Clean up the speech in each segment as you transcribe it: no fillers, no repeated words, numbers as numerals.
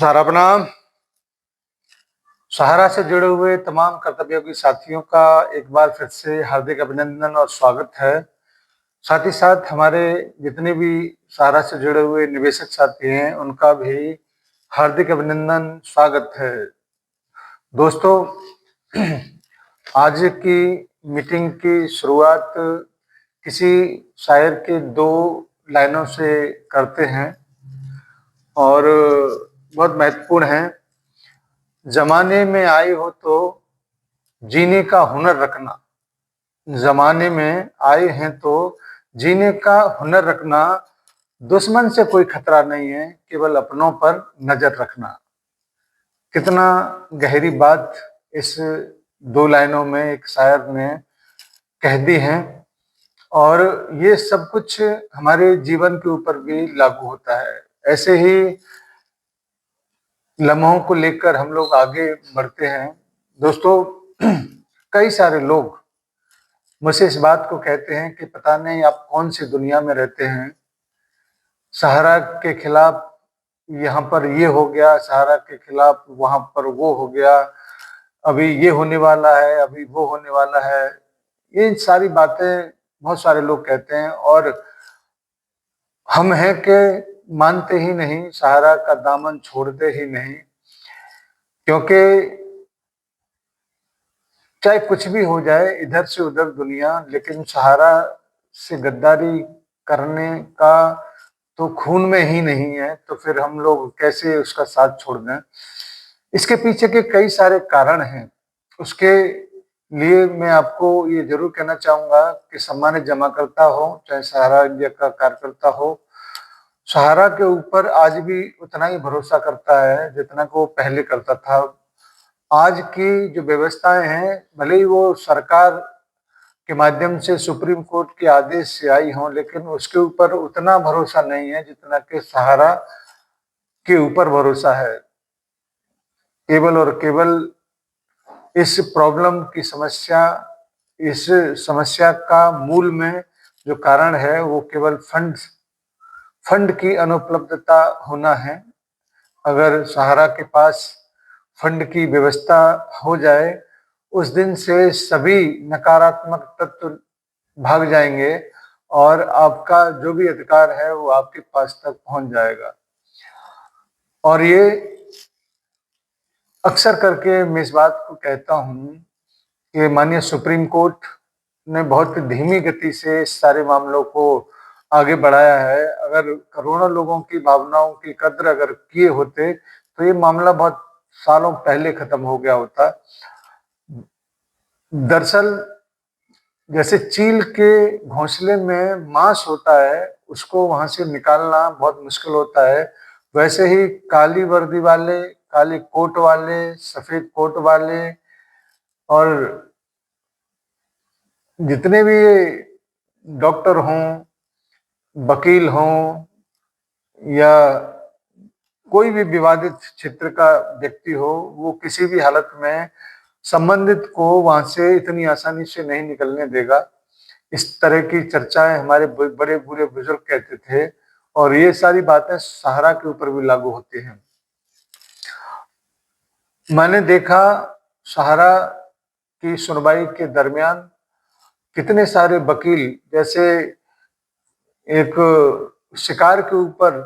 सहारा प्रणाम। सहारा से जुड़े हुए तमाम कर्तव्ययोगी साथियों का एक बार फिर से हार्दिक अभिनंदन और स्वागत है। साथ ही साथ हमारे जितने भी सहारा से जुड़े हुए निवेशक साथी हैं उनका भी हार्दिक अभिनंदन स्वागत है। दोस्तों, आज की मीटिंग की शुरुआत किसी शायर के दो लाइनों से करते हैं और बहुत महत्वपूर्ण है। जमाने में आए हो तो जीने का हुनर रखना। जमाने में आए हैं तो जीने का हुनर रखना। दुश्मन से कोई खतरा नहीं है, केवल अपनों पर नजर रखना। कितना गहरी बात इस दो लाइनों में एक शायर ने कह दी है, और ये सब कुछ हमारे जीवन के ऊपर भी लागू होता है। ऐसे ही लम्हों को लेकर हम लोग आगे बढ़ते हैं। दोस्तों, कई सारे लोग मुझसे इस बात को कहते हैं कि पता नहीं आप कौन सी दुनिया में रहते हैं। सहारा के खिलाफ यहाँ पर ये हो गया, सहारा के खिलाफ वहां पर वो हो गया, अभी ये होने वाला है, अभी वो होने वाला है। ये सारी बातें बहुत सारे लोग कहते हैं और हम हैं कि मानते ही नहीं, सहारा का दामन छोड़ते ही नहीं। क्योंकि चाहे कुछ भी हो जाए इधर से उधर दुनिया, लेकिन सहारा से गद्दारी करने का तो खून में ही नहीं है, तो फिर हम लोग कैसे उसका साथ छोड़ दें। इसके पीछे के कई सारे कारण हैं। उसके लिए मैं आपको ये जरूर कहना चाहूंगा कि सम्मानित जमाकर्ता हो चाहे सहारा इंडिया का कार्यकर्ता हो, सहारा के ऊपर आज भी उतना ही भरोसा करता है जितना को वो पहले करता था। आज की जो व्यवस्थाएं हैं, भले ही वो सरकार के माध्यम से सुप्रीम कोर्ट के आदेश से आई हों, लेकिन उसके ऊपर उतना भरोसा नहीं है जितना कि सहारा के ऊपर भरोसा है। केवल और केवल इस प्रॉब्लम की समस्या, इस समस्या का मूल में जो कारण है वो केवल फंड की अनुपलब्धता होना है। अगर सहारा के पास फंड की व्यवस्था हो जाए, उस दिन से सभी नकारात्मक तत्व भाग जाएंगे और आपका जो भी अधिकार है वो आपके पास तक पहुंच जाएगा। और ये अक्सर करके मैं इस बात को कहता हूं कि माननीय सुप्रीम कोर्ट ने बहुत धीमी गति से इस सारे मामलों को आगे बढ़ाया है। अगर करोड़ों लोगों की भावनाओं की कद्र अगर किए होते तो ये मामला बहुत सालों पहले खत्म हो गया होता। दरअसल जैसे चील के घोंसले में मांस होता है, उसको वहां से निकालना बहुत मुश्किल होता है, वैसे ही काली वर्दी वाले, काली कोट वाले, सफेद कोट वाले और जितने भी डॉक्टर हों, वकील हों या कोई भी विवादित क्षेत्र का व्यक्ति हो, वो किसी भी हालत में संबंधित को वहां से इतनी आसानी से नहीं निकलने देगा। इस तरह की चर्चाएं हमारे बड़े बूढ़े बुजुर्ग कहते थे, और ये सारी बातें सहारा के ऊपर भी लागू होती हैं। मैंने देखा सहारा की सुनवाई के दरमियान कितने सारे वकील, जैसे एक शिकार के ऊपर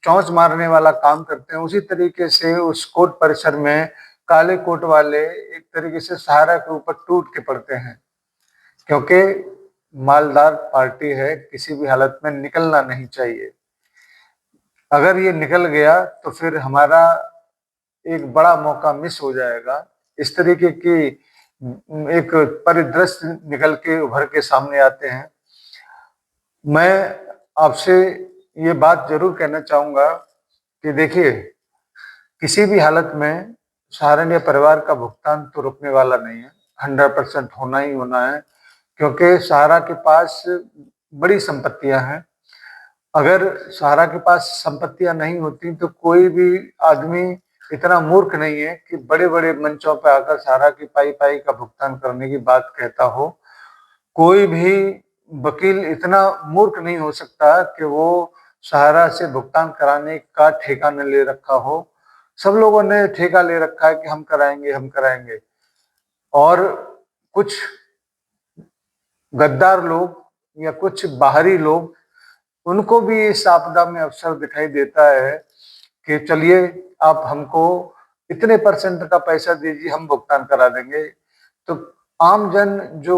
चौंच मारने वाला काम करते हैं, उसी तरीके से उस कोर्ट परिसर में काले कोट वाले एक तरीके से सहारा के ऊपर टूट के पड़ते हैं। क्योंकि मालदार पार्टी है, किसी भी हालत में निकलना नहीं चाहिए। अगर ये निकल गया तो फिर हमारा एक बड़ा मौका मिस हो जाएगा। इस तरीके की एक परिदृश्य निकल के उभर के सामने आते हैं। मैं आपसे ये बात जरूर कहना चाहूंगा कि देखिए, किसी भी हालत में सहारा या परिवार का भुगतान तो रुकने वाला नहीं है, 100% होना ही होना है। क्योंकि सहारा के पास बड़ी संपत्तियां हैं। अगर सहारा के पास संपत्तियां नहीं होती तो कोई भी आदमी इतना मूर्ख नहीं है कि बड़े बड़े मंचों पर आकर सहारा की पाई पाई का भुगतान करने की बात कहता हो। कोई भी वकील इतना मूर्ख नहीं हो सकता कि वो सहारा से भुगतान कराने का ठेका न ले रखा हो। सब लोगों ने ठेका ले रखा है कि हम कराएंगे हम कराएंगे। और कुछ गद्दार लोग या कुछ बाहरी लोग, उनको भी इस आपदा में अवसर दिखाई देता है कि चलिए आप हमको इतने परसेंट का पैसा दीजिए, हम भुगतान करा देंगे। तो आम जन जो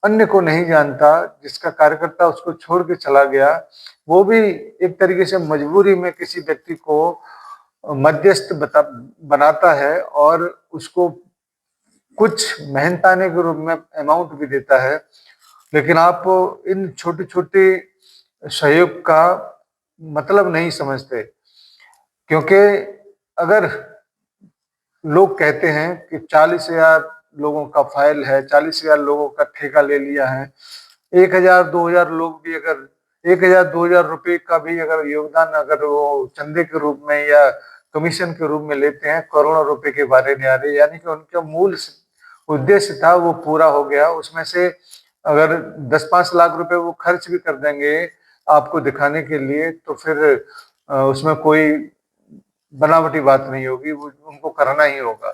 अन्य को नहीं जानता, जिसका कार्यकर्ता उसको छोड़ के चला गया, वो भी एक तरीके से मजबूरी में किसी व्यक्ति को मध्यस्थ बनाता है और उसको कुछ मेहनताने के रूप में अमाउंट भी देता है। लेकिन आप इन छोटे छोटे सहयोग का मतलब नहीं समझते, क्योंकि अगर लोग कहते हैं कि 40,000 लोगों का फाइल है, 40,000 लोगों का ठेका ले लिया है, 1,000-2,000 लोग भी अगर 1,000-2,000 रुपए का भी अगर योगदान अगर वो चंदे के रूप में या कमीशन के रूप में लेते हैं, करोड़ों रुपए के बारे में आ रहे, यानी कि उनका मूल उद्देश्य था वो पूरा हो गया। उसमें से अगर 10-5 लाख रुपए वो खर्च भी कर देंगे आपको दिखाने के लिए, तो फिर उसमें कोई बनावटी बात नहीं होगी, वो उनको करना ही होगा।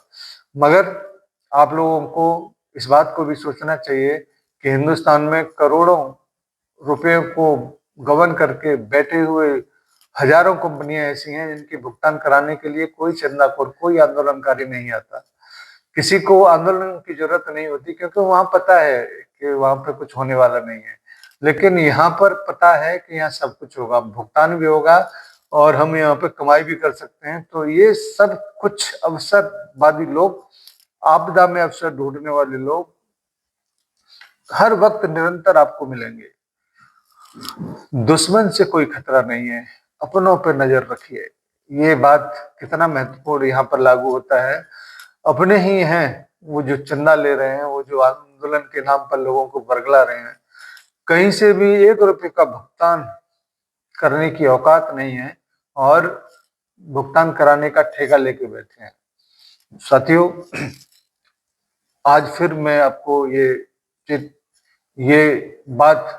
मगर आप लोगों को इस बात को भी सोचना चाहिए कि हिंदुस्तान में करोड़ों रुपए को गबन करके बैठे हुए हजारों कंपनियां ऐसी हैं जिनके भुगतान कराने के लिए कोई चंदाखोर, कोई आंदोलनकारी नहीं आता। किसी को आंदोलन की जरूरत नहीं होती, क्योंकि वहां पता है कि वहां पे कुछ होने वाला नहीं है। लेकिन यहाँ पर पता है कि यहाँ सब कुछ होगा, भुगतान भी होगा और हम यहाँ पे कमाई भी कर सकते हैं। तो ये सब कुछ अवसरवादी लोग, आपदा में अवसर ढूंढने वाले लोग हर वक्त निरंतर आपको मिलेंगे। दुश्मन से कोई खतरा नहीं है, अपनों पर नजर रखिए। ये बात कितना महत्वपूर्ण यहाँ पर लागू होता है। अपने ही हैं वो जो चंदा ले रहे हैं, वो जो आंदोलन के नाम पर लोगों को बरगला रहे हैं, कहीं से भी 1 रुपए का भुगतान करने की औकात नहीं है और भुगतान कराने का ठेका लेके बैठे हैं। साथियों, आज फिर मैं आपको ये बात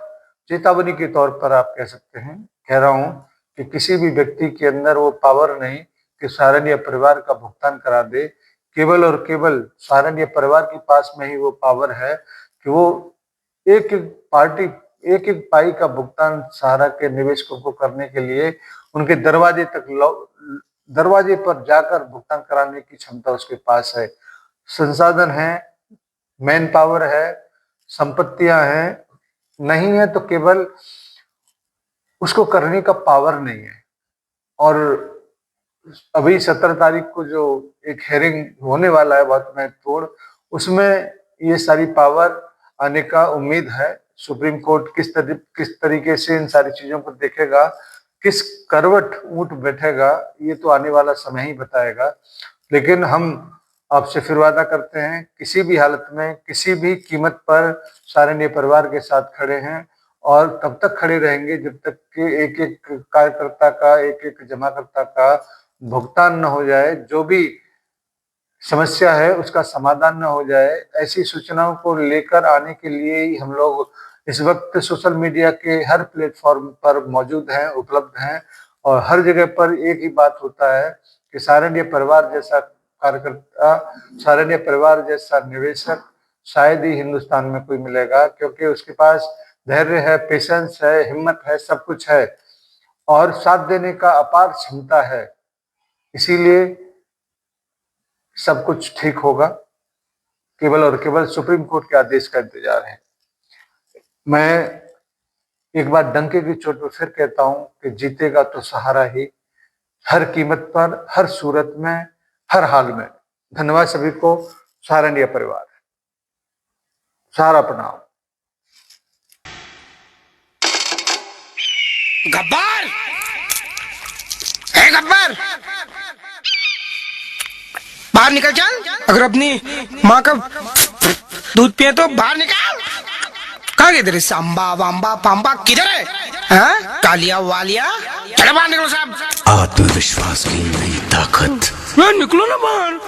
चेतावनी के तौर पर आप कह सकते हैं, कह रहा हूं कि किसी भी व्यक्ति के अंदर वो पावर नहीं कि सहारनीय परिवार का भुगतान करा दे। केवल और केवल सहारनीय परिवार के पास में ही वो पावर है कि वो एक एक पाई का भुगतान सहारा के निवेशकों को करने के लिए उनके दरवाजे पर जाकर भुगतान कराने की क्षमता उसके पास है। संसाधन है, मैन पावर है, संपत्तियां हैं, नहीं है तो केवल उसको करने का पावर नहीं है। और अभी 17 तारीख को जो एक हेयरिंग होने वाला है बहुत महत्वपूर्ण, उसमें ये सारी पावर आने का उम्मीद है। सुप्रीम कोर्ट किस तरीके से इन सारी चीजों को देखेगा, किस करवट ऊंट बैठेगा, ये तो आने वाला समय ही बताएगा। लेकिन हम आपसे फिर वादा करते हैं, किसी भी हालत में किसी भी कीमत पर सहारनीय परिवार के साथ खड़े हैं और तब तक खड़े रहेंगे जब तक कि एक एक कार्यकर्ता का, एक एक जमाकर्ता का भुगतान न हो जाए, जो भी समस्या है उसका समाधान न हो जाए। ऐसी सूचनाओं को लेकर आने के लिए ही हम लोग इस वक्त सोशल मीडिया के हर प्लेटफॉर्म पर मौजूद हैं, उपलब्ध हैं। और हर जगह पर एक ही बात होता है कि सहारनीय परिवार जैसा कार्यकर्ता, सहारनीय परिवार जैसा निवेशक शायद ही हिंदुस्तान में कोई मिलेगा, क्योंकि उसके पास धैर्य है, पेशेंस है, हिम्मत है, सब कुछ है और साथ देने का अपार क्षमता है। इसीलिए सब कुछ ठीक होगा, केवल और केवल सुप्रीम कोर्ट के आदेश का इंतजार है। मैं एक बार डंके की चोट पर फिर कहता हूं कि जीतेगा तो सहारा ही, हर कीमत पर, हर सूरत में, हर हाल में। धन्यवाद सभी को। सहारनीय परिवार, सहारा प्रणाम। गब्बर, हे गब्बर, बाहर निकल चल। अगर अपनी माँ का दूध पिए तो बाहर निकल। कहाँ गए तेरे सांबा वाम्बा पाम्बा, किधर है? हाँ? कालिया वालिया, चलो बाहर निकलो सब। आत्मविश्वास की नई ताकत। निकलो ना बाहर।